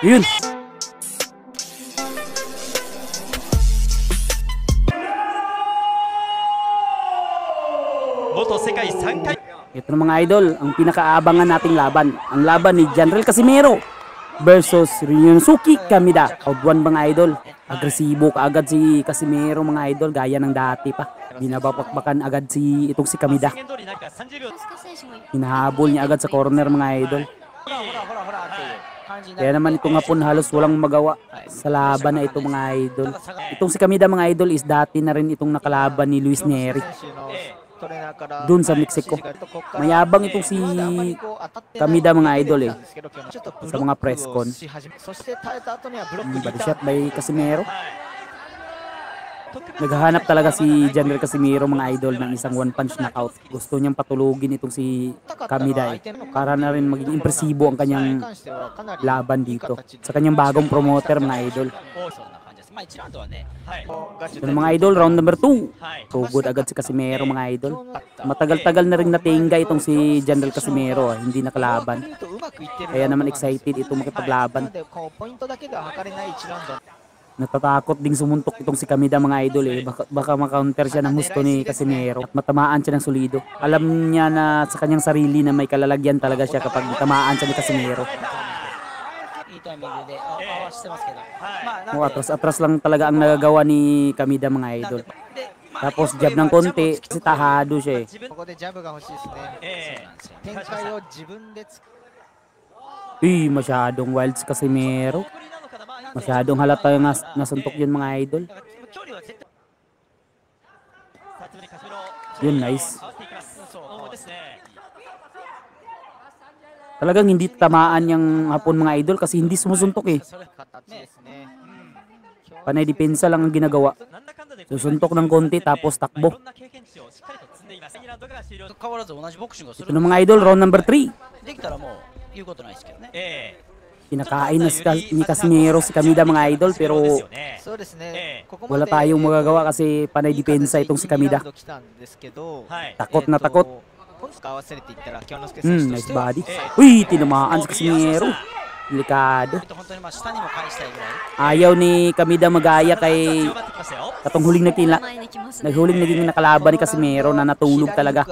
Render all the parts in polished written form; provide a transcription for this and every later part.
Yun. Ito na mga idol, ang pinakaabangan nating laban. Ang laban ni General Casimero versus Ryunosuke Kamida. Out 1 mga idol. Agresibo kaagad si Casimero mga idol, gaya ng dati pa. Binabapakbakan agad itong si Kamida. Hinahabol niya agad sa corner mga idol. Kaya naman itong hapon halos walang magawa sa laban na ito mga idol. Itong si Kamida mga idol is dati na rin itong nakalaban ni Luis Neri doon sa Mexico. Mayabang itong si Kamida mga idol sa mga press con. Body shot by Casimero. Naghahanap talaga si General Casimero mga idol ng isang one punch knockout. Gusto niyang patulugin itong si Kamida para na rin maging impresibo ang kanyang laban dito sa kanyang bagong promoter mga idol. Ito mga idol, round number 2. Tugod agad si Casimero mga idol. Matagal-tagal na rin natingga itong si General Casimero, hindi nakalaban. Kaya naman excited itong makipaglaban. Natatakot ding sumuntok itong si Kamida mga idol baka makaunter siya ng husto ni Casimero at matamaan siya ng solido. Alam niya na sa kanyang sarili na may kalalagyan talaga siya kapag tamaan siya ni Casimero. Atras lang talaga ang nagagawa ni Kamida mga idol. Tapos jab ng konti, kasi tahado siya masyadong wild si Casimero. Masyadong halata yung nasuntok yun mga idol. Yun, nice. Talagang hindi tamaan yung hapon mga idol kasi hindi sumusuntok Panay depensa lang ang ginagawa. Susuntok ng konti tapos takbo. Ito na mga idol, round number 3. Kinakain na ni Casimero si Kamida mga idol pero wala tayong magagawa kasi panay depensa itong si Kamida. Takot na takot. Nice body. Uy, tinamaan si Casimero. Delikado. Ayaw ni Kamida magaya kay katong huling naging nakalaban ni Casimero na natulog talaga.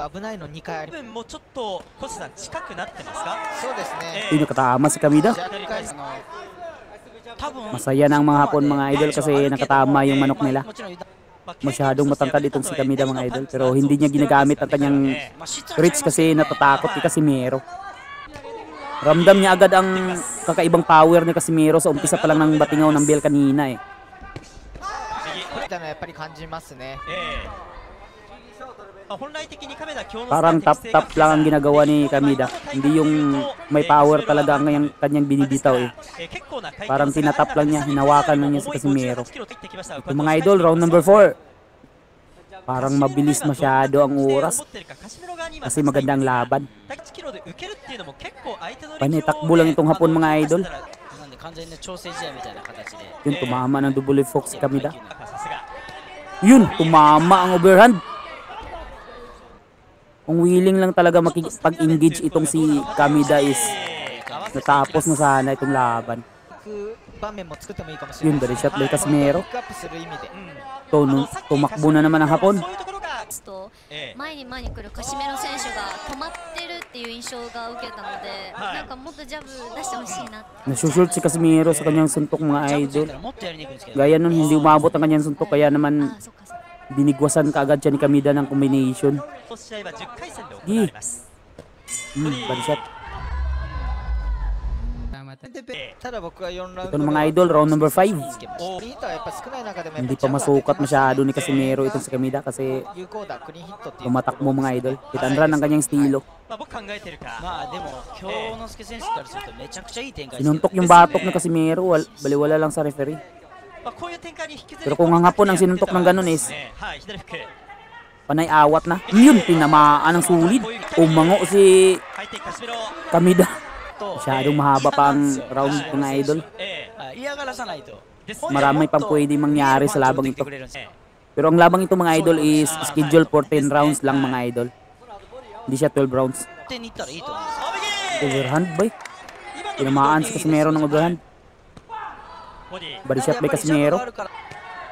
Uy, nakatama si Kamida. Masaya na ang mga hapon mga idol kasi nakatama yung manok nila. Masyadong matangkad itong si Kamida mga idol pero hindi niya ginagamit ang kanyang reach kasi natatakot ni Casimero. Ramdam niya agad ang kakaibang power ni Casimero sa umpisa pa lang ng batingaw ng bell kanina Parang tap lang ang ginagawa ni Kamida. Hindi yung may power talaga ang kanyang binibitaw Parang tinatap lang niya, hinawakan lang niya si Casimero. Ito mga idol, round number 4. Parang mabilis masyado ang oras kasi maganda ang laban. Panitakbo lang itong hapon mga idol. Yun, tumama ng double fox si Kamida. Yun, tumama ang overhand. Kung willing lang talaga makipag-engage itong si Kamida is natapos na sana itong laban. Yun, body shot by Casimero. Tumakbo na naman ang hapon. Nasushort si Casimero sa kanyang suntok mga idol. Gaya nun hindi umabot ang kanyang suntok kaya naman dinigwasan kaagad siya ni Kamida ng combination. Body shot. Ito ng mga idol, round number 5. Hindi pa masukat masyado ni Casimero itong si Kamida kasi tumatakbo mga idol. Kitandran ang kanyang estilo. Sinuntok yung batok ng Casimero, baliwala lang sa referee. Pero kung ang hapon ang sinuntok ng ganun is panay awat na. Yun, tinamaan ng sulit. Umango si Kamida. Masyadong mahaba pa ang round mga idol. Marami pang pwede mangyari sa labang ito. Pero ang labang ito mga idol is scheduled for 10 rounds lang mga idol. Hindi siya 12 rounds. Overhand ba? Tinamaan si Casimero ng ugahan. Body shot by Casimero.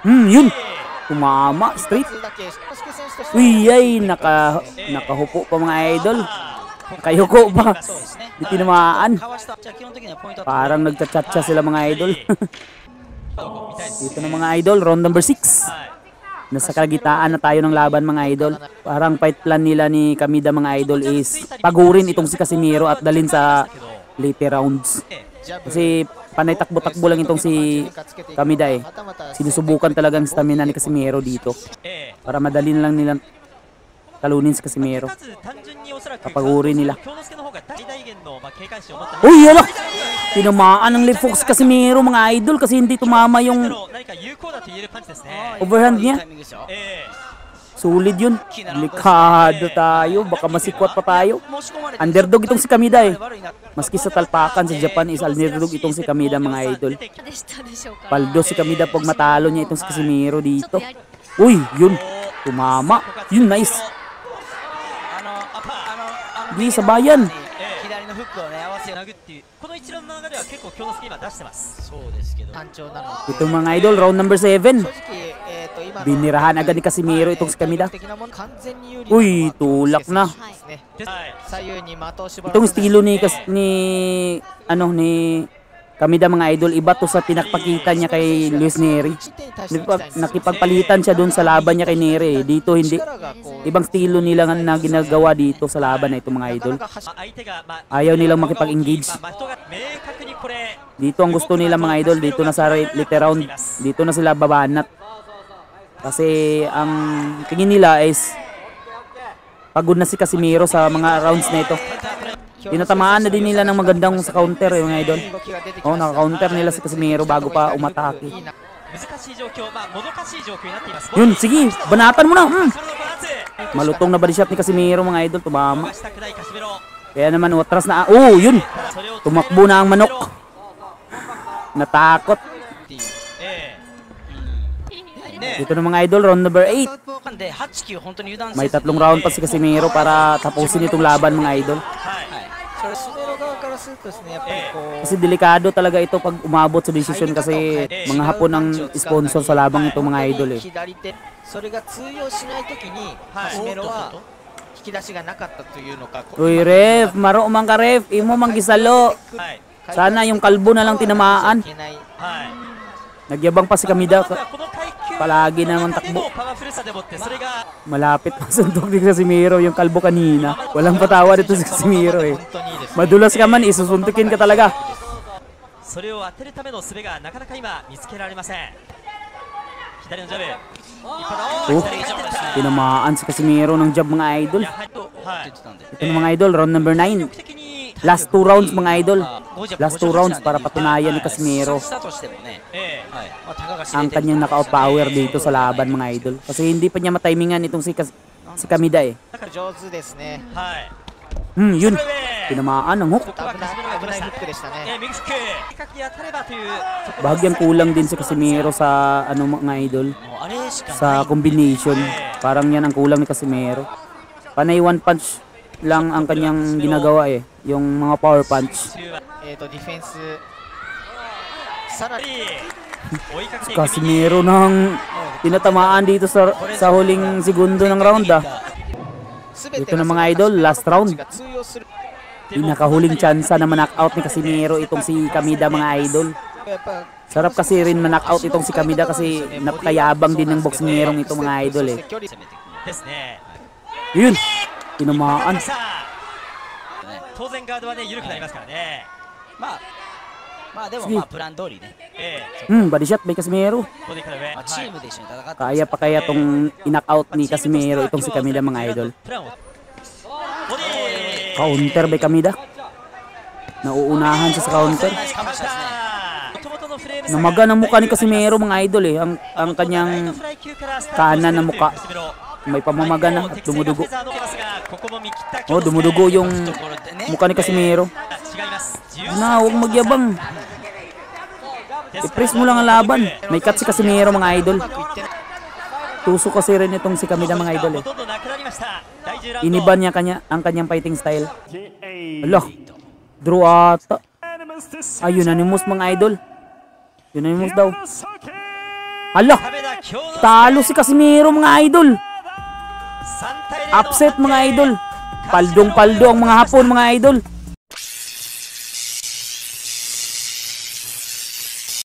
Yun. Tumama, straight. Uy, ay, nakahupo pa mga idol. Nakayuko pa. Di tinamaan. Parang nagchat-chat sila mga idol. Dito na mga idol, round number 6. Nasa kagitaan na tayo ng laban mga idol. Parang fight plan nila ni Kamida mga idol is pagurin itong si Casimero at dalhin sa later rounds. Kasi panay takbo-takbo lang itong si Kamida eh. Sinusubukan talagang stamina ni Casimero dito. Para madalhin lang nilang talunin si Casimero. Papagurin nila. Uy, yala! Tinamaan ng left hook si Casimero mga idol kasi hindi tumama yung overhand niya. Sulit yun. Delikado tayo. Baka masikwat pa tayo. Underdog itong si Kamida eh. Maski sa talpakan sa Japan is underdog itong si Kamida mga idol. Paldo si Kamida pag matalo niya itong si Casimero dito. Uy, yun. Tumama. Yun, nice. Di sabayan. Ito mga idol, round number 7. Binirahan agad ni Casimero itong si Kamida. Uy, tulak na. Itong estilo ni Kamida mga idol, iba to sa pinakpakita niya kay Luis Neri. Nakipagpalitan siya doon sa laban niya kay Neri. Dito hindi. Ibang estilo nila na ginagawa dito sa laban na ito mga idol. Ayaw nilang makipag-engage. Dito ang gusto nila mga idol. Dito na sa later round. Dito na sila babanat. Kasi ang tingin nila is pagod na si Casimero sa mga rounds na ito. Tinatamaan na din nila ng magandang sa counter eh, mga idol. Naka-counter nila si Casimero bago pa umatake. Yun, sige, banatan mo na. Malutong na body shot ni Casimero mga idol, tumama. Kaya naman atras na. Yun. Tumakbo na ang manok. Natakot. Dito na mga idol, round number 8. May 3 round pa si Casimero para tapusin itong laban mga idol. Kasi delikado talaga ito pag umabot sa decision kasi mga Hapon ang sponsor sa labang ito mga idol eh. Uy ref, maro man ka ref, imo mang gisalo. Sana yung kalbo na lang tinamaan. Nagyabang pa si Kamida. Palagi naman takbo. Malapit pa suntok ni Casimero yung kalbo kanina. Walang patawa dito si Casimero eh. Madulas ka man, isusuntukin ka talaga. Tinamaan si Casimero ng jab mga idol. Ito na mga idol, round number 9. Last 2 rounds mga idol. Last 2 rounds para patunayan ni Casimero ang kanyang knockout power dito sa laban mga idol. Kasi hindi pa niya matimingan itong si Kamida eh. Yun. Tinamaan ng hook. Bahagyang kulang din si Casimero sa mga idol. Sa combination. Parang yan ang kulang ni Casimero. Panay one punch lang ang kanyang ginagawa eh. Yung mga power punch. Si Casimero nang tinatamaan dito sa huling segundo ng round ah. Ito na mga idol, last round. Pinakahuling tsansa na ma-knockout ni Casimero itong si Kamida mga idol. Sarap kasi rin ma-knockout itong si Kamida kasi napakayabang din ng boxingerong ito mga idol eh. Yun, tinamaan. Body shot by Casimero. Kaya pa kaya tong in-knockout ni Casimero itong si Kamida mga idol. Counter by Kamida. Nauunahan siya sa counter. Namaga ng mukha ni Casimero mga idol eh. Ang kanyang kanan na mukha. May pamamaga na at dumudugo. Dumudugo yung mukha ni Casimero. Huwag magyabang. I-press mo lang ang laban. May cut si Casimero mga idol. Tuso kasi rin itong si Kamida mga idol eh. Iniban niya ang kanyang fighting style. Hala, draw ata. Ay, unanimous mga idol. Unanimous daw. Hala, talo si Casimiro mga idol. Upset mga idol. Paldong-paldo ang mga Hapon mga idol.